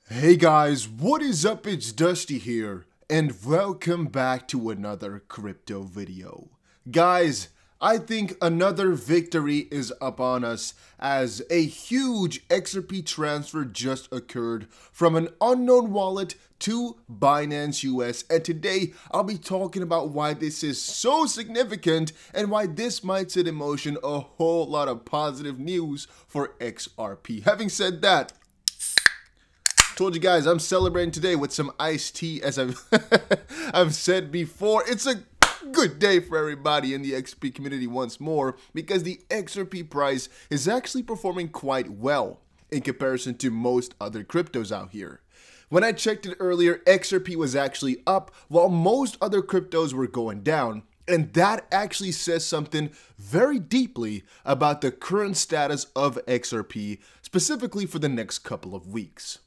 Hey guys, what is up? It's Dusty here, and welcome back to another crypto video. Guys, I think another victory is upon us as a huge XRP transfer just occurred from an unknown wallet to Binance US, and today I'll be talking about why this is so significant and why this might set in motion a whole lot of positive news for XRP. Having said that, told you guys I'm celebrating today with some iced tea, as I've said before. It's a good day for everybody in the XRP community once more because the XRP price is actually performing quite well in comparison to most other cryptos out here. When I checked it earlier, XRP was actually up while most other cryptos were going down. And that actually says something very deeply about the current status of XRP, specifically for the next couple of weeks.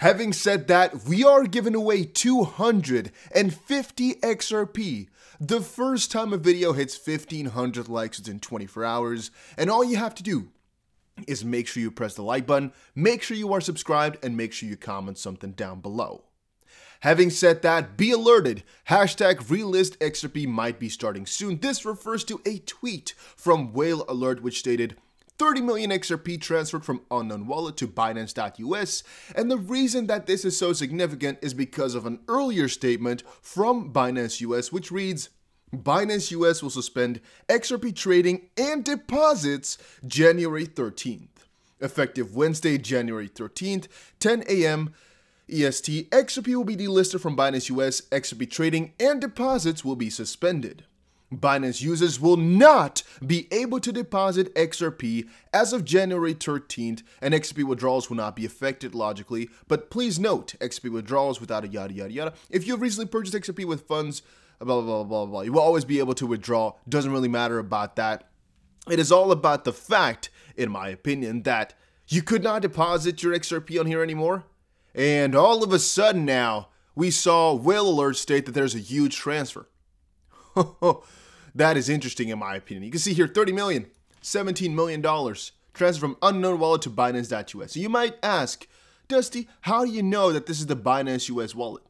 Having said that, we are giving away 250 XRP. The first time a video hits 1,500 likes within 24 hours, and all you have to do is make sure you press the like button, make sure you are subscribed, and make sure you comment something down below. Having said that, be alerted, hashtag relist XRP might be starting soon. This refers to a tweet from Whale Alert which stated, 30 million XRP transferred from unknown wallet to Binance.us, and the reason that this is so significant is because of an earlier statement from Binance US which reads, Binance US will suspend XRP trading and deposits January 13th. Effective Wednesday, January 13th, 10 a.m. EST, XRP will be delisted from Binance US, XRP trading and deposits will be suspended. Binance users will not be able to deposit XRP as of January 13th, and XRP withdrawals will not be affected logically, but please note, XRP withdrawals without a yada yada yada. If you have recently purchased XRP with funds, blah blah blah blah, you will always be able to withdraw. Doesn't really matter about that. It is all about the fact, in my opinion, that you could not deposit your XRP on here anymore, and all of a sudden now, we saw Whale Alert state that there's a huge transfer. That is interesting in my opinion. You can see here 30 million, $17 million transfer from unknown wallet to Binance.us. So you might ask, Dusty, how do you know that this is the Binance US wallet?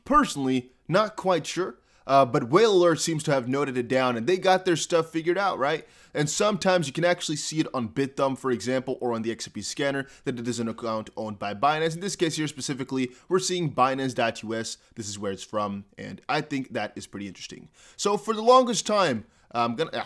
Personally, not quite sure. But Whale Alert seems to have noted it down and they got their stuff figured out, right? And sometimes you can actually see it on BitThumb, for example, or on the XRP scanner that it is an account owned by Binance. In this case here specifically, we're seeing Binance.us. This is where it's from, and I think that is pretty interesting. So for the longest time,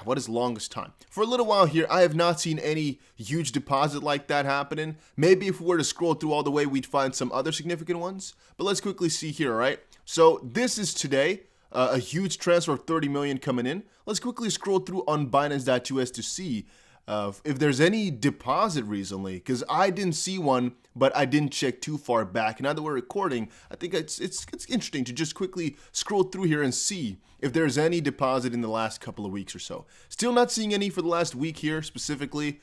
what is longest time? For a little while here, I have not seen any huge deposit like that happening. Maybe if we were to scroll through all the way, we'd find some other significant ones. But let's quickly see here, all right? So this is today. A huge transfer of 30 million coming in. Let's quickly scroll through on Binance.us to see if there's any deposit recently, because I didn't see one, but I didn't check too far back. Now that we're recording, I think it's interesting to just quickly scroll through here and see if there's any deposit in the last couple of weeks or so. Still not seeing any for the last week here specifically.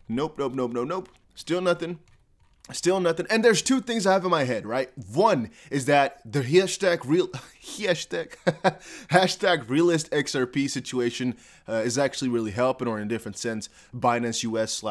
Nope. Still nothing. Still nothing. And there's two things I have in my head, right? One is that the hashtag realist XRP situation is actually really helping, or in a different sense, Binance US /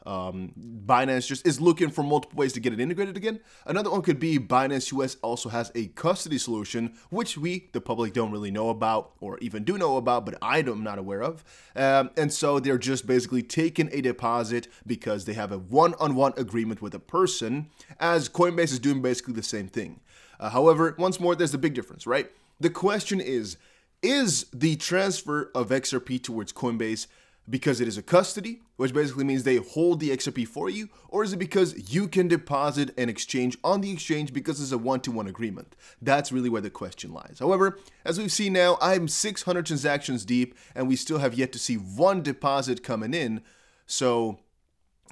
Binance just is looking for multiple ways to get it integrated again. Another one could be Binance US also has a custody solution, which we, the public, don't really know about, or even do know about, but I'm not aware of. And so they're just basically taking a deposit because they have a one-on-one agreement with a person, as Coinbase is doing basically the same thing. However, once more, there's a big difference, right? The question is the transfer of XRP towards Coinbase because it is a custody, which basically means they hold the XRP for you, or is it because you can deposit and exchange on the exchange because it's a one-to-one agreement? That's really where the question lies. However, as we've seen now, I'm 600 transactions deep, and we still have yet to see one deposit coming in. So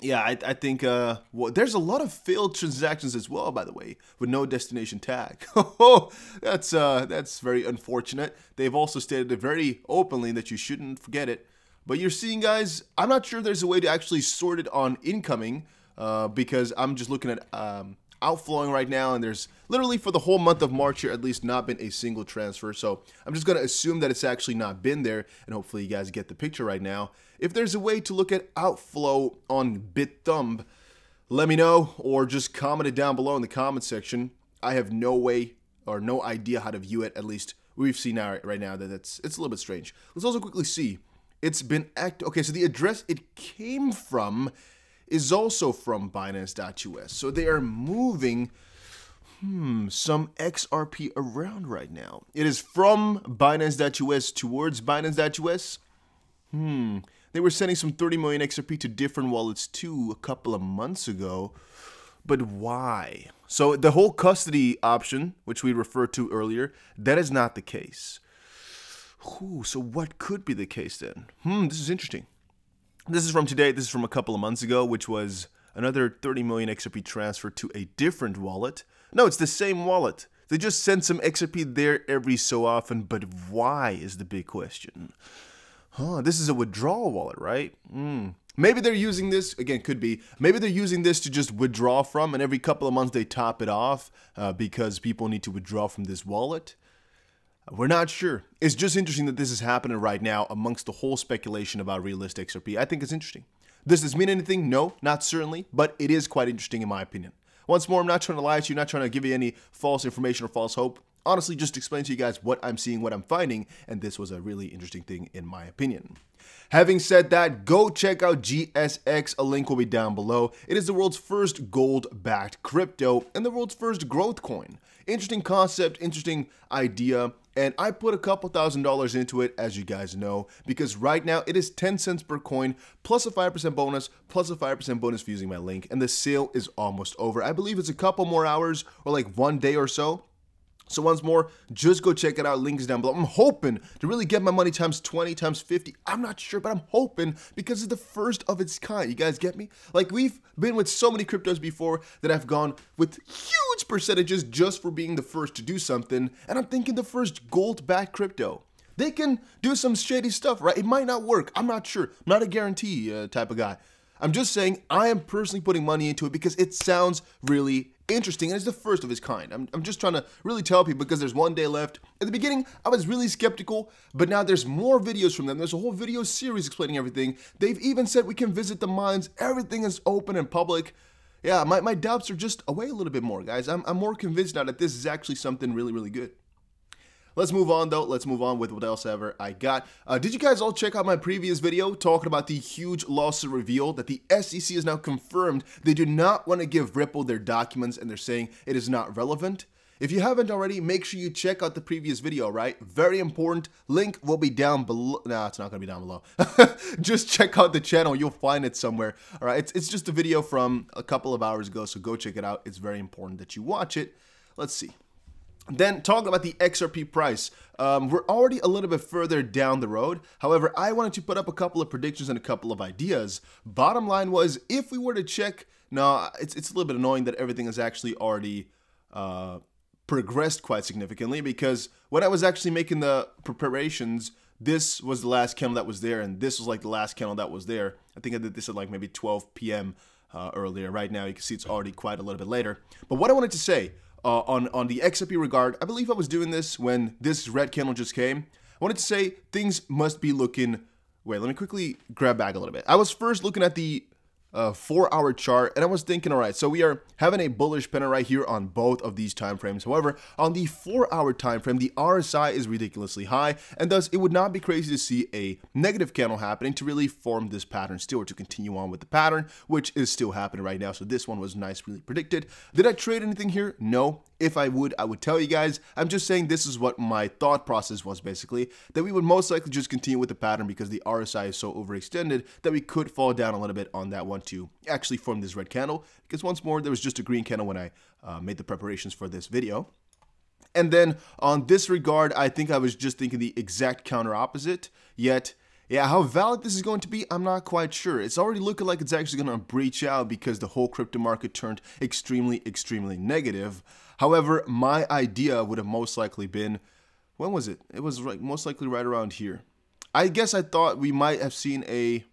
yeah, I think well, there's a lot of failed transactions as well, by the way, with no destination tag. That's very unfortunate. They've also stated it very openly that you shouldn't forget it. But you're seeing, guys, I'm not sure there's a way to actually sort it on incoming because I'm just looking at outflowing right now, and there's literally for the whole month of March here at least not been a single transfer. So I'm just going to assume that it's actually not been there, and hopefully you guys get the picture right now. If there's a way to look at outflow on BitThumb, Let me know, or just comment it down below in the comment section. I have no way or no idea how to view it. At least we've seen now right now that it's a little bit strange. Let's also quickly see. It's been okay, so the address it came from is also from Binance.us. So they are moving some XRP around right now. It is from Binance.us towards Binance.us. They were sending some 30 million XRP to different wallets too a couple of months ago. But why? So the whole custody option, which we referred to earlier, that is not the case. So what could be the case then? This is interesting. This is from today. This is from a couple of months ago, which was another 30 million XRP transferred to a different wallet. No, it's the same wallet. They just send some XRP there every so often, but why is the big question. This is a withdrawal wallet, right? Maybe they're using this, again, could be, maybe they're using this to just withdraw from, and every couple of months they top it off because people need to withdraw from this wallet. We're not sure. It's just interesting that this is happening right now amongst the whole speculation about Relist XRP. I think it's interesting. Does this mean anything? No, not certainly, but it is quite interesting in my opinion. Once more, I'm not trying to lie to you, not trying to give you any false information or false hope. Honestly, just explain to you guys what I'm seeing, what I'm finding, and this was a really interesting thing in my opinion. Having said that, go check out GSX, a link will be down below. It is the world's first gold-backed crypto and the world's first growth coin. Interesting concept, interesting idea, and I put a couple $1,000s into it, as you guys know, because right now it is 10 cents per coin, plus a 5% bonus, plus a 5% bonus for using my link, and the sale is almost over. I believe it's a couple more hours, or like 1 day or so. So once more, just go check it out. Link is down below. I'm hoping to really get my money times 20, times 50. I'm not sure, but I'm hoping because it's the first of its kind. You guys get me? Like, we've been with so many cryptos before that I've gone with huge percentages just for being the first to do something. And I'm thinking the first gold-backed crypto. They can do some shady stuff, right? It might not work. I'm not sure. I'm not a guarantee type of guy. I'm just saying I am personally putting money into it because it sounds really interesting and it's the first of its kind. I'm just trying to really tell people because there's 1 day left. At the beginning, I was really skeptical, but now there's more videos from them. There's a whole video series explaining everything. They've even said we can visit the mines. Everything is open and public. Yeah, my doubts are just away a little bit more, guys. I'm more convinced now that this is actually something really, really good. Let's move on though. Let's move on with what else ever I got. Did you guys all check out my previous video talking about the huge lawsuit reveal that the SEC has now confirmed they do not want to give Ripple their documents and they're saying it is not relevant? If you haven't already, make sure you check out the previous video, right? Very important. Link will be down below. No, it's not going to be down below. Just check out the channel. You'll find it somewhere. All right. It's just a video from a couple of hours ago, so go check it out. It's very important that you watch it. Let's see. Then talking about the XRP price, we're already a little bit further down the road. However, I wanted to put up a couple of predictions and a couple of ideas. Bottom line was, if we were to check, no, it's a little bit annoying that everything is actually already progressed quite significantly, because when I was actually making the preparations, this was the last candle that was there, and this was like the last candle that was there. I think I did this at like maybe 12 p.m. Earlier. Right now, you can see it's already quite a little bit later. But what I wanted to say, on the XRP regard, I believe I was doing this when this red candle just came. I wanted to say things must be looking, wait, let me quickly grab back a little bit. I was first looking at the 4-hour chart, and I was thinking, all right, so we are having a bullish pennant right here on both of these time frames. However, on the 4-hour time frame, the RSI is ridiculously high, and thus it would not be crazy to see a negative candle happening to really form this pattern still, or to continue on with the pattern, which is still happening right now. So this one was nice, really predicted. Did I trade anything here? No. If I would tell you guys. I'm just saying this is what my thought process was, basically, that we would most likely just continue with the pattern because the RSI is so overextended that we could fall down a little bit on that one to actually form this red candle, because once more, there was just a green candle when I made the preparations for this video. And then on this regard, I think I was just thinking the exact counter opposite, yet yeah, how valid this is going to be, I'm not quite sure. It's already looking like it's actually going to breach out because the whole crypto market turned extremely, extremely negative. However, my idea would have most likely been, when was it? It was like most likely right around here. I guess I thought we might have seen a,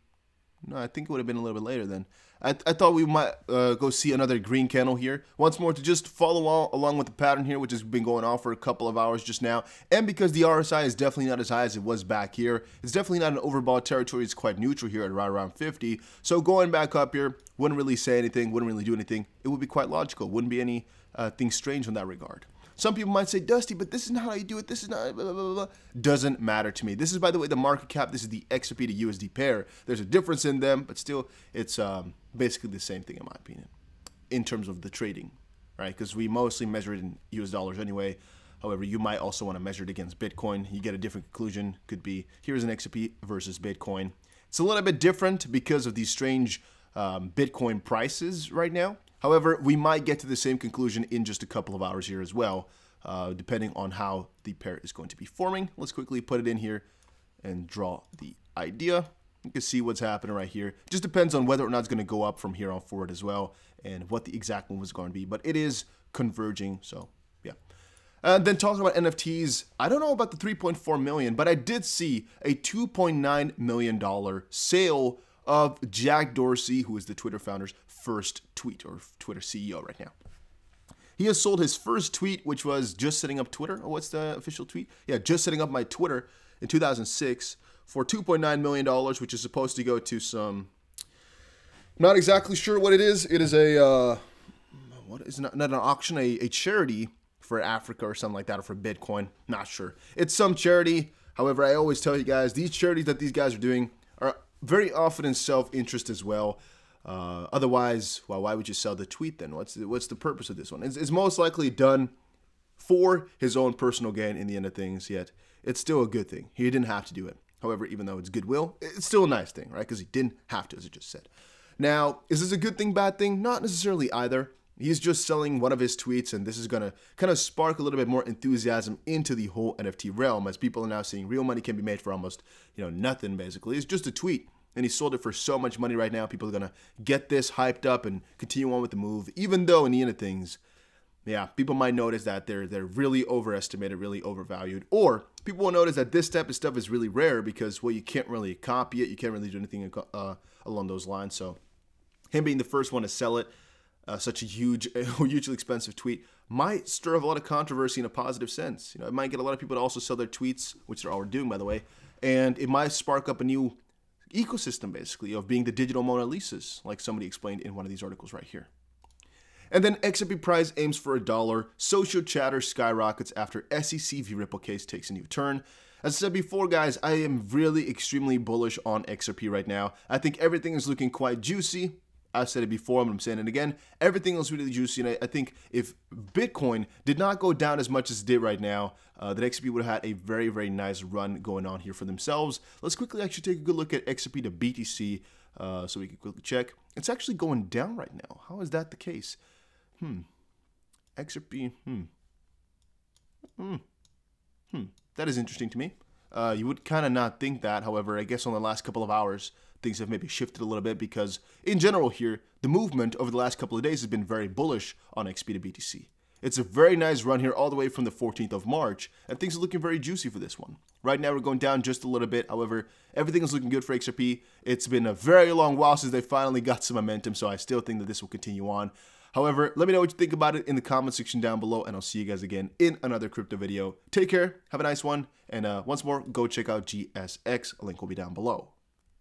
no, I think it would have been a little bit later then. I thought we might go see another green candle here once more to just follow along with the pattern here, which has been going on for a couple of hours just now. And because the RSI is definitely not as high as it was back here, it's definitely not an overbought territory. It's quite neutral here at right around 50. So going back up here wouldn't really say anything, wouldn't really do anything. It would be quite logical. Wouldn't be anything strange in that regard. Some people might say, Dusty, but this is not how you do it. This is not blah, blah, blah, blah. Doesn't matter to me. This is, by the way, the market cap. This is the XRP to USD pair. There's a difference in them, but still, it's basically the same thing in my opinion, in terms of the trading, right? Because we mostly measure it in US dollars anyway. However, you might also want to measure it against Bitcoin. You get a different conclusion. Could be, here's an XRP versus Bitcoin. It's a little bit different because of these strange Bitcoin prices right now. However, we might get to the same conclusion in just a couple of hours here as well, depending on how the pair is going to be forming. Let's quickly put it in here and draw the idea. You can see what's happening right here. It just depends on whether or not it's going to go up from here on forward as well, and what the exact move is going to be. But it is converging, so yeah. And then talking about NFTs, I don't know about the 3.4 million, but I did see a $2.9 million sale of Jack Dorsey, who is the Twitter founder's first tweet, or Twitter CEO right now. He has sold his first tweet, which was just setting up Twitter. Or what's the official tweet? Yeah, just setting up my Twitter in 2006 for $2.9 million, which is supposed to go to some, not exactly sure what it is. It is a, what is not an auction, a charity for Africa or something like that, or for Bitcoin. Not sure. It's some charity. However, I always tell you guys, these charities that these guys are doing are very often in self-interest as well. Otherwise, well, why would you sell the tweet then? What's the purpose of this one? It's most likely done for his own personal gain in the end of things, yet it's still a good thing. He didn't have to do it. However, even though it's goodwill, it's still a nice thing, right? Because he didn't have to, as I just said. Now, is this a good thing, bad thing? Not necessarily either. He's just selling one of his tweets, and this is going to kind of spark a little bit more enthusiasm into the whole NFT realm, as people are now seeing real money can be made for almost, nothing, basically. It's just a tweet, and he sold it for so much money right now. People are going to get this hyped up and continue on with the move, even though in the end of things, yeah, people might notice that they're really overestimated, really overvalued, or people will notice that this type of stuff is really rare because, well, you can't really copy it. You can't really do anything along those lines. So him being the first one to sell it, such a hugely expensive tweet, might stir up a lot of controversy in a positive sense. It might get a lot of people to also sell their tweets, which they're already doing, by the way, and it might spark up a new ecosystem, basically, of being the digital Mona Lisas, like somebody explained in one of these articles right here. And then XRP price aims for $1. Social chatter skyrockets after SEC v-Ripple case takes a new turn. As I said before, guys, I am really extremely bullish on XRP right now. I think everything is looking quite juicy. I've said it before, but I'm saying it again. Everything is really juicy, and I think if Bitcoin did not go down as much as it did right now, that XRP would have had a very, very nice run going on here for themselves. Let's quickly actually take a good look at XRP to BTC so we can quickly check. It's actually going down right now. How is that the case? XRP, that is interesting to me. You would kind of not think that. However, I guess on the last couple of hours, things have maybe shifted a little bit because in general here, the movement over the last couple of days has been very bullish on XP to BTC. It's a very nice run here all the way from the 14th of March, and things are looking very juicy for this one. Right now, we're going down just a little bit. However, everything is looking good for XRP. It's been a very long while since they finally got some momentum, so I still think that this will continue on. However, let me know what you think about it in the comment section down below, and I'll see you guys again in another crypto video. Take care, have a nice one, and once more, go check out GSX. A link will be down below.